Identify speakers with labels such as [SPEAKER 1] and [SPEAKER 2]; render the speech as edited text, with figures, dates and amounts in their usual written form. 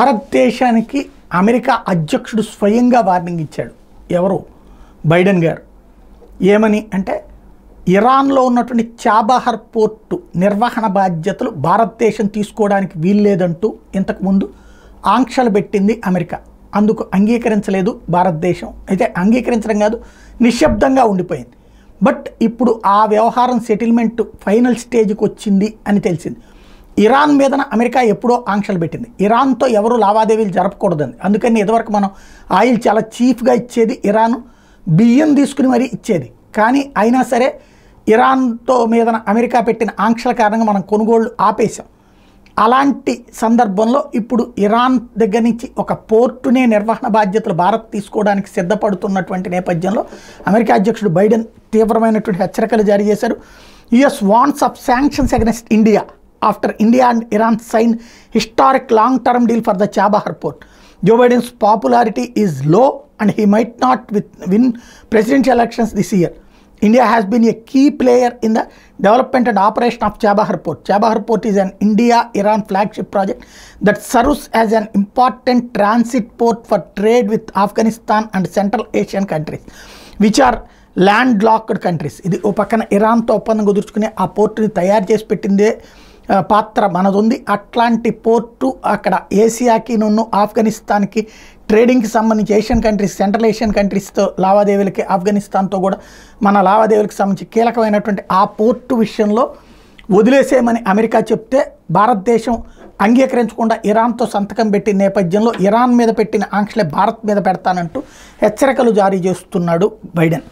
[SPEAKER 1] భారతదేశానికి అమెరికా అధ్యక్షుడు స్వయంగా వార్నింగ్ ఇచ్చాడు. ఎవరు? బైడెన్ గారు. ఏమని అంటే ఇరాన్లో ఉన్నటువంటి చాబహార్ పోర్టు నిర్వహణ బాధ్యతలు భారతదేశం తీసుకోవడానికి వీల్లేదంటూ ఇంతకుముందు ఆంక్షలు పెట్టింది అమెరికా. అందుకు అంగీకరించలేదు భారతదేశం. అయితే అంగీకరించడం కాదు, నిశ్శబ్దంగా ఉండిపోయింది. బట్ ఇప్పుడు ఆ వ్యవహారం సెటిల్మెంట్ ఫైనల్ స్టేజ్కి వచ్చింది అని తెలిసింది. ఇరాన్ మీదన అమెరికా ఎప్పుడో ఆంక్షలు పెట్టింది. ఇరాన్తో ఎవరు లావాదేవీలు జరపకూడదని. అందుకని ఇదివరకు మనం ఆయిల్ చాలా చీఫ్గా ఇచ్చేది ఇరాన్, బియ్యం తీసుకుని మరీ ఇచ్చేది. కానీ అయినా సరే ఇరాన్తో మీదన అమెరికా పెట్టిన ఆంక్షల కారణంగా మనం కొనుగోళ్లు ఆపేశాం. అలాంటి సందర్భంలో ఇప్పుడు ఇరాన్ దగ్గర నుంచి ఒక పోర్టునే నిర్వహణ బాధ్యతలు భారత్ తీసుకోవడానికి సిద్ధపడుతున్నటువంటి నేపథ్యంలో అమెరికా అధ్యక్షుడు బైడెన్ తీవ్రమైనటువంటి హెచ్చరికలు జారీ చేశారు. US warns of sanctions against India after India and Iran signed historic long-term deal for the Chabahar port. Joe Biden's popularity is low and he might not win presidential elections this year. India has been a key player in the development and operation of Chabahar port. Chabahar port is an India-Iran flagship project that serves as an important transit port for trade with Afghanistan and Central Asian countries, which are landlocked countries. ఇది ఓ పక్కన ఇరాన్తో ఒప్పందం కుదుర్చుకునే ఆ పోర్టుని తయారు చేసి పెట్టిందే పాత్ర మనది ఉంది. అట్లాంటి పోర్టు అక్కడ ఏసియాకి ఆఫ్ఘనిస్తాన్కి ట్రేడింగ్కి సంబంధించి ఏషియన్ కంట్రీస్, సెంట్రల్ ఏషియన్ కంట్రీస్తో లావాదేవీలకి, ఆఫ్ఘనిస్తాన్తో కూడా మన లావాదేవీలకు సంబంధించి కీలకమైనటువంటి ఆ పోర్టు విషయంలో వదిలేసేయమని అమెరికా చెప్తే భారతదేశం అంగీకరించకుండా ఇరాన్తో సంతకం పెట్టిన నేపథ్యంలో ఇరాన్ మీద పెట్టిన ఆంక్షలే భారత్ మీద పెడతానంటూ హెచ్చరికలు జారీ చేస్తున్నాడు బైడెన్.